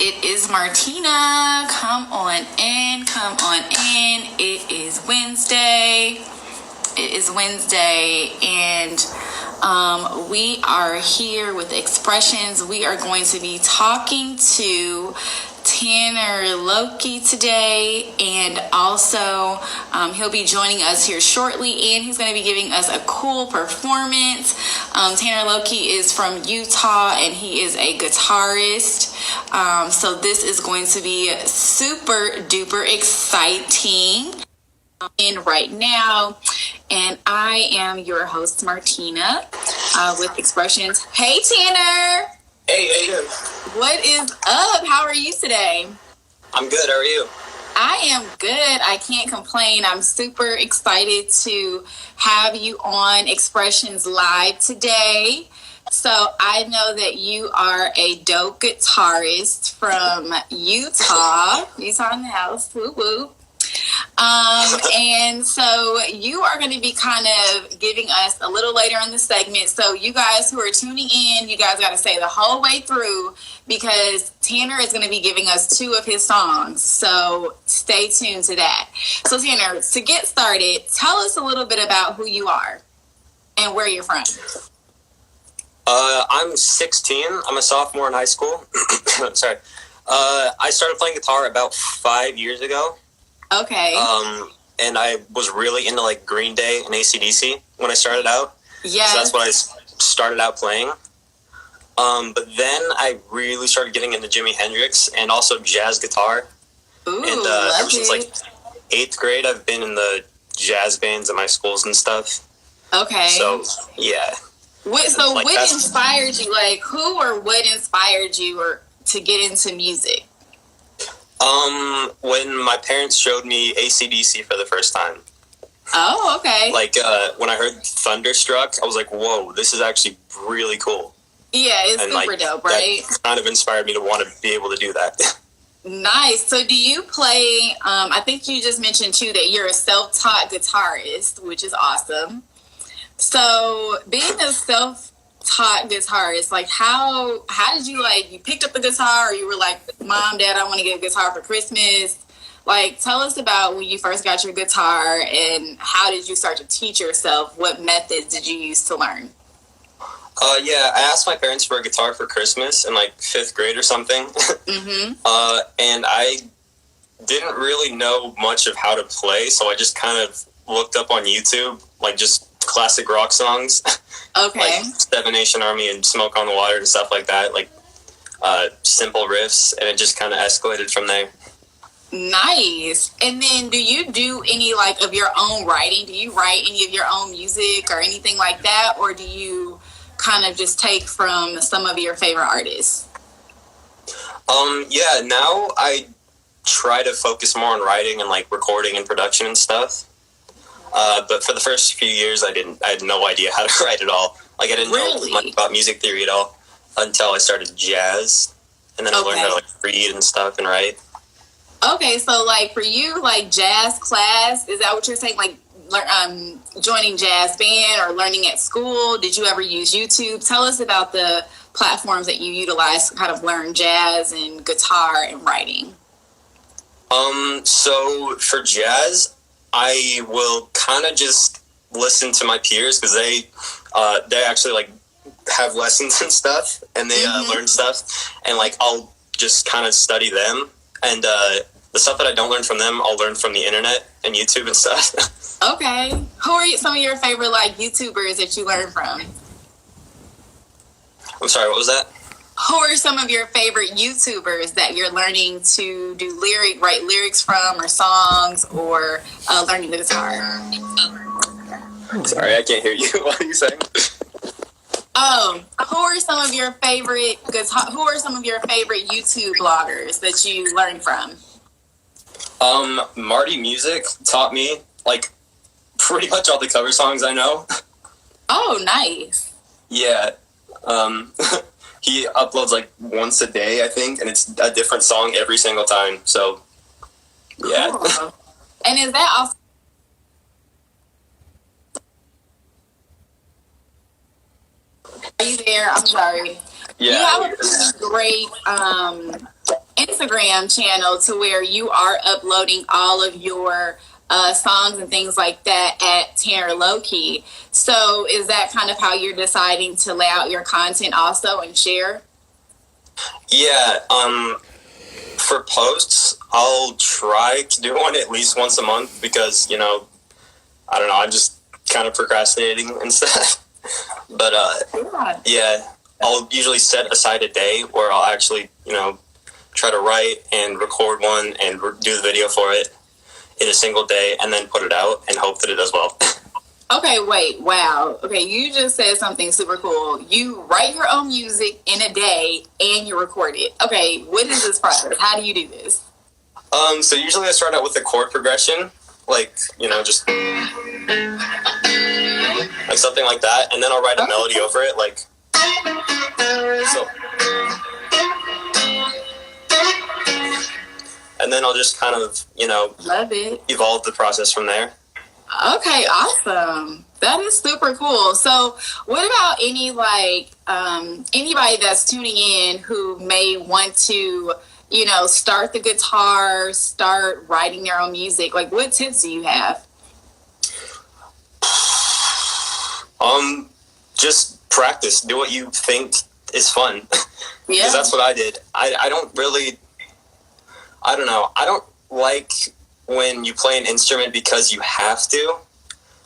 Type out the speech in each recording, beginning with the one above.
It is Martina. Come on in. Come on in. It is Wednesday. And we are here with Expressions. We are going to be talking to Tanner Lokey today, and also he'll be joining us here shortly, and he's going to be giving us a cool performance. Tanner Lokey is from Utah, and he is a guitarist. So this is going to be super duper exciting. In right now, and I am your host Martina with Expressions. Hey Tanner. Hey. What is up? How are you today? I'm good. How are you? I am good. I can't complain. I'm super excited to have you on Expressions Live today. So I know that you are a dope guitarist from Utah. Utah in the house. Woo woo. And so you are going to be kind of giving us a little later in the segment. So you guys who are tuning in, you guys got to stay the whole way through because Tanner is going to be giving us 2 of his songs. So stay tuned to that. So Tanner, to get started, tell us a little bit about who you are and where you're from. I'm 16. I'm a sophomore in high school. Sorry. I started playing guitar about 5 years ago. Okay. And I was really into like Green Day and AC/DC when I started out. Yeah. So that's what I started out playing. But then I really started getting into Jimi Hendrix and also jazz guitar. Ooh, and ever since like 8th grade, I've been in the jazz bands at my schools and stuff. Okay. So yeah. What inspired you? Like who or what inspired you or to get into music? When my parents showed me AC/DC for the first time. Oh, okay. Like, when I heard Thunderstruck, I was like, whoa, this is actually really cool. Yeah, it's and super dope, right? That kind of inspired me to want to be able to do that. Nice. So do you play, I think you just mentioned too that you're a self-taught guitarist, which is awesome. So being a self-taught guitarist, like how did you you picked up the guitar or you were like, Mom, Dad, I want to get a guitar for Christmas? Like, tell us about when you first got your guitar and how did you start to teach yourself? What methods did you use to learn? Yeah, I asked my parents for a guitar for Christmas in like 5th grade or something. Mm-hmm. And I didn't really know much of how to play, so I just kind of looked up on YouTube, like just classic rock songs. Okay. Like Seven Nation Army and Smoke on the Water and stuff like that, like simple riffs, and it just kind of escalated from there. Nice. And then do you do any of your own writing? Do you write any of your own music or anything like that? Or do you kind of just take from some of your favorite artists? Yeah, now I try to focus more on writing and recording and production and stuff. But for the first few years, I had no idea how to write at all. I didn't know much about music theory at all until I started jazz. And then I learned how to read and stuff and write. Okay, so for you, jazz class, is that what you're saying? Joining jazz band or learning at school? Did you ever use YouTube? Tell us about the platforms that you utilize to kind of learn jazz and guitar and writing. So for jazz, I will kind of just listen to my peers because they actually have lessons and stuff, and they learn stuff, and I'll just kind of study them. And the stuff that I don't learn from them, I'll learn from the internet and YouTube and stuff. Okay. Who are some of your favorite YouTubers that you learn from? I'm sorry, what was that? Who are some of your favorite YouTubers that you're learning to write lyrics from, or songs, or learning the guitar? Sorry, I can't hear you. What are you saying? Who are some of your favorite YouTube bloggers that you learn from? Marty Music taught me pretty much all the cover songs I know. Oh, nice. Yeah. He uploads once a day, I think, and it's a different song every single time. So, yeah. Cool. And is that also? Are you there? I'm sorry. Yeah. You have a pretty great Instagram channel to where you are uploading all of your songs and things like that at Tanner Lokey. So is that kind of how you're deciding to lay out your content also and share? Yeah. For posts, I'll try to do one at least once a month because, you know, I don't know, I'm just kind of procrastinating and stuff. But yeah, I'll usually set aside a day where I'll actually, you know, try to write and record one and do the video for it in a single day and then put it out and hope that it does well. Okay, wait, wow. Okay, you just said something super cool. You write your own music in a day and you record it. Okay, what is this process? How do you do this? So usually I start out with a chord progression, like, you know, just like something like that, and then I'll write a melody over it, like so. And then I'll just kind of, you know, love it, evolve the process from there. Okay, awesome. That is super cool. So what about any anybody that's tuning in who may want to, you know, start the guitar, start writing their own music? Like, what tips do you have? Just practice. Do what you think is fun. Yeah. Because that's what I did. I don't know. I don't like when you play an instrument because you have to.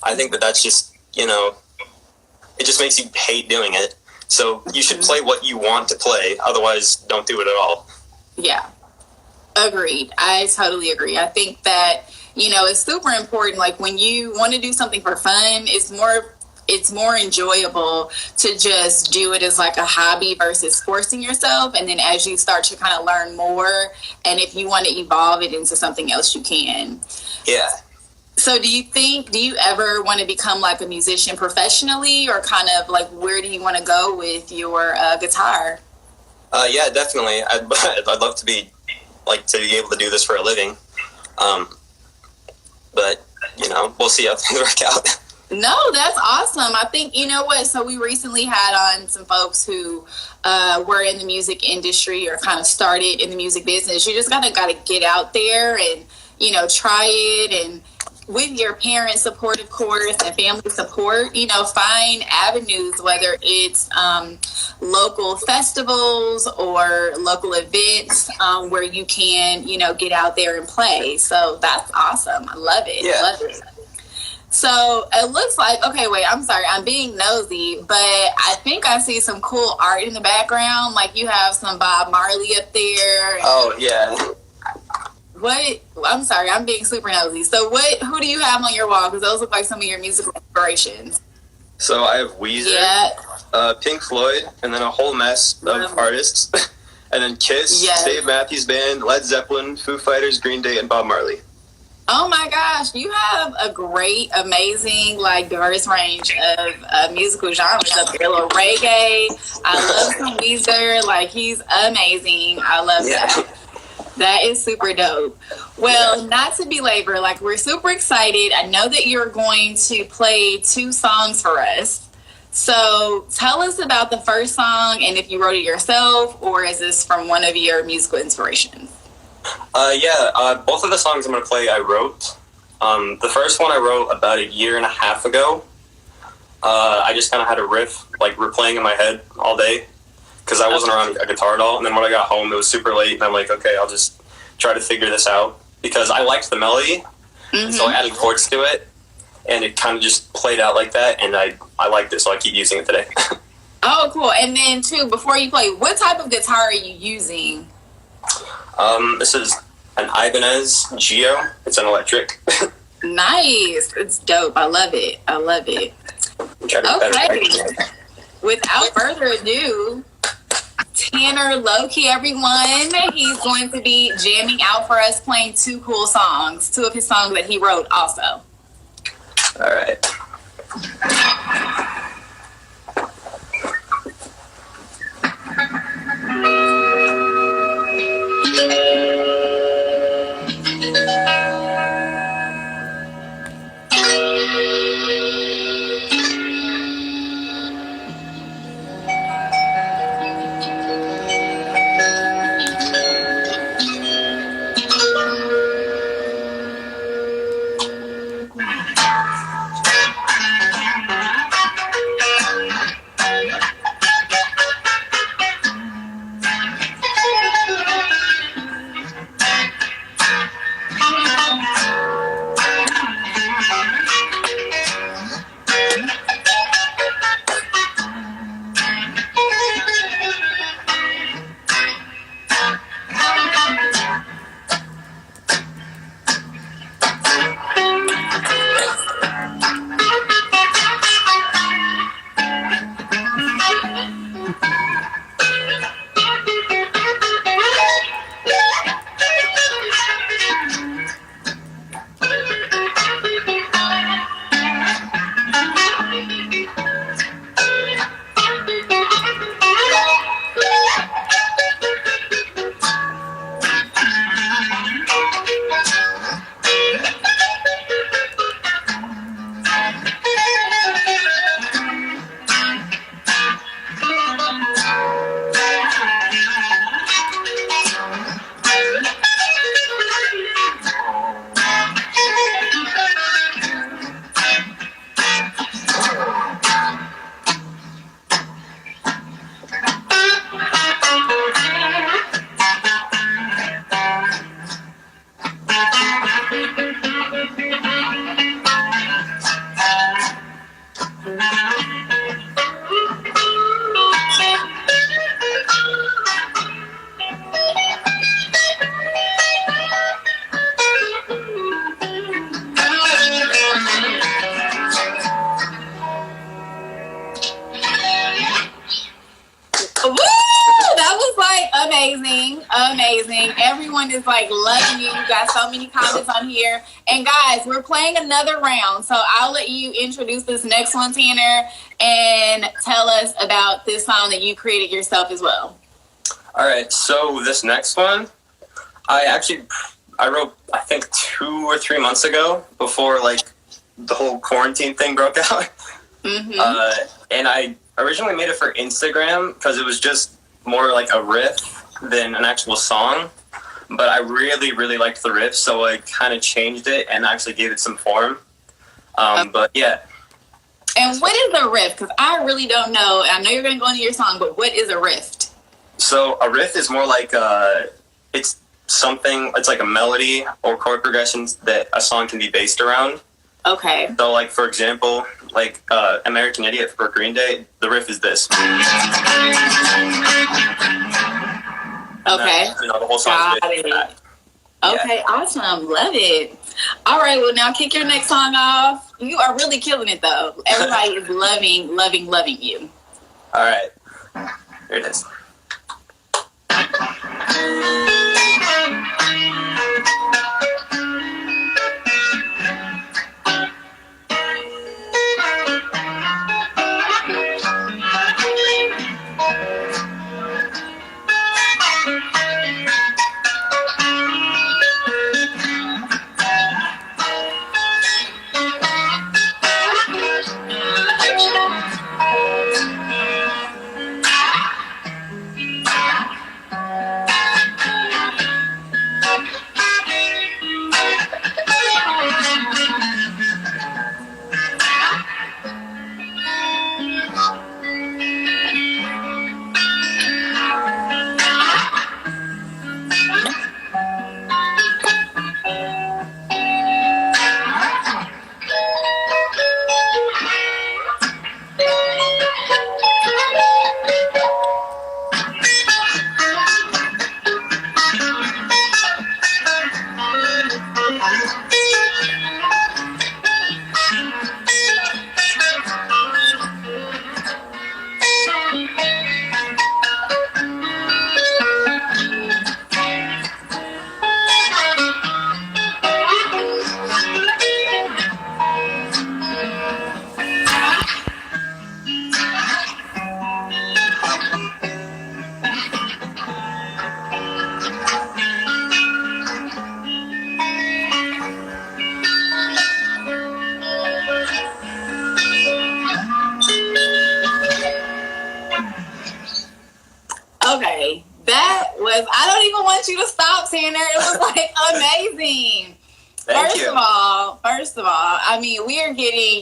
I think that's just, you know, it just makes you hate doing it. So you should play what you want to play. Otherwise, don't do it at all. Yeah. Agreed. I totally agree. I think that, you know, it's super important. Like when you want to do something for fun, it's more enjoyable to just do it as like a hobby versus forcing yourself. And then as you start to kind of learn more, and if you want to evolve it into something else, you can. Yeah. So do you ever want to become like a musician professionally, or kind of like where do you want to go with your guitar? Yeah, definitely. I'd love to be able to do this for a living. But, you know, we'll see how things work out. No, that's awesome. I think, you know what, so we recently had on some folks who were in the music industry or kind of started in the music business. You just got to get out there and, you know, try it, and with your parents' support, of course, and family support, you know, find avenues, whether it's local festivals or local events where you can, you know, get out there and play. So that's awesome. I love it. Yeah. Love it. So it looks like, okay, wait, I'm sorry, I'm being nosy, but I think I see some cool art in the background. Like you have some Bob Marley up there. Oh, yeah. What? I'm sorry, I'm being super nosy. So who do you have on your wall? Because those look like some of your musical inspirations. So I have Weezer, Pink Floyd, and then a whole mess of artists. And then Kiss, Dave Matthews Band, Led Zeppelin, Foo Fighters, Green Day, and Bob Marley. Oh my gosh, you have a great, amazing, like diverse range of musical genres up there. A little reggae. I love some Weezer. Like he's amazing. I love that. That is super dope. Well, not to belabor, like we're super excited. I know that you're going to play 2 songs for us. So tell us about the first song and if you wrote it yourself or is this from one of your musical inspirations? Both of the songs I'm going to play I wrote. The first one I wrote about a year and a half ago. I just kind of had a riff, like replaying in my head all day because I wasn't around a guitar at all. And then when I got home, it was super late, and I'm like, okay, I'll just try to figure this out because I liked the melody, and so I added chords to it, and it kind of just played out like that, and I liked it, so I keep using it today. Oh, cool. And then, too, before you play, what type of guitar are you using? This is an Ibanez Geo. It's an electric. Nice. It's dope. I love it. I love it. Okay. Without further ado, Tanner Lokey, everyone. He's going to be jamming out for us, playing 2 cool songs, 2 of his songs that he wrote also. All right. amazing. Everyone is like loving you. You got so many comments on here. And guys, we're playing another round. So I'll let you introduce this next one, Tanner, and tell us about this song that you created yourself as well. All right. So this next one, I wrote, I think 2 or 3 months ago before like the whole quarantine thing broke out. And I originally made it for Instagram because it was just more like a riff than an actual song. But I really, really liked the riff, so I kind of changed it and actually gave it some form. But yeah. And what is a riff? Because I really don't know. I know you're going to go into your song, but what is a riff? So a riff is more like it's like a melody or chord progressions that a song can be based around. Okay. So like, for example, like American Idiot for Green Day, the riff is this. Okay. Then, the whole song is that. Okay, yeah. Awesome. Love it. All right, well, now kick your next song off. You are really killing it, though. Everybody is loving you. All right. Here it is. Okay, that was, I don't even want you to stop, Tanner. It was like amazing. First of all, I mean,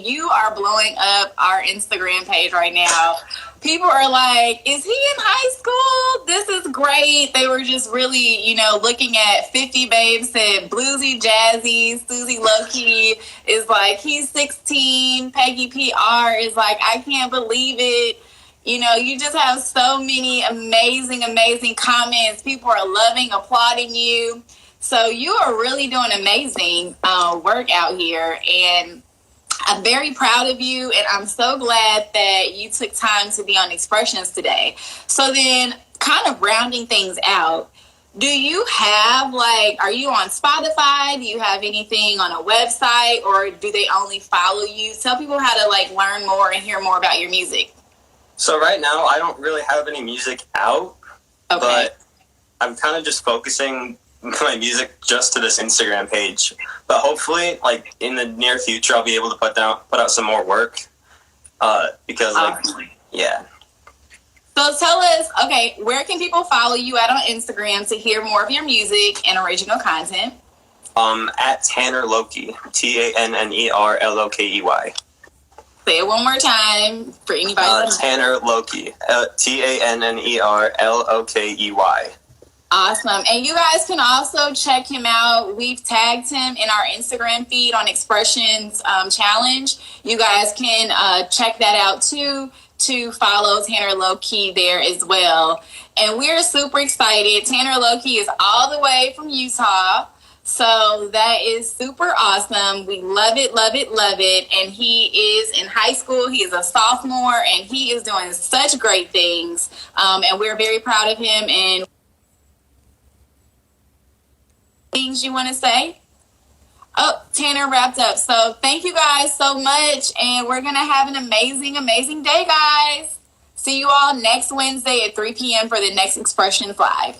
you are blowing up our Instagram page right now. People are like, is he in high school? This is great. They were just really, looking at 50 Babes said bluesy, jazzy. Susie Lokey is like, he's 16. Peggy PR is like, I can't believe it. You just have so many amazing, amazing comments. People are loving, applauding you. So you are really doing amazing work out here. And I'm very proud of you. And I'm so glad that you took time to be on Expressions today. So then kind of rounding things out, do you have are you on Spotify? Do you have anything on a website, or do they only follow you? Tell people how to learn more and hear more about your music. So right now, I don't really have any music out, but I'm kind of just focusing my music just to this Instagram page. But hopefully, in the near future, I'll be able to put out some more work. Because, yeah. So tell us, where can people follow you at on Instagram to hear more of your music and original content? At Tanner Lokey, TANNERLOKEY. Say it one more time for anybody. Tanner Lokey, TANNERLOKEY. Awesome. And you guys can also check him out. We've tagged him in our Instagram feed on Expressions Challenge. You guys can check that out too, to follow Tanner Lokey there as well. And we're super excited. Tanner Lokey is all the way from Utah. So that is super awesome. We love it, love it, love it. And he is in high school. He is a sophomore, and he is doing such great things. And we're very proud of him. And things you want to say? Oh, Tanner wrapped up. So thank you guys so much. And we're going to have an amazing, amazing day, guys. See you all next Wednesday at 3 p.m. for the next Expressions Live.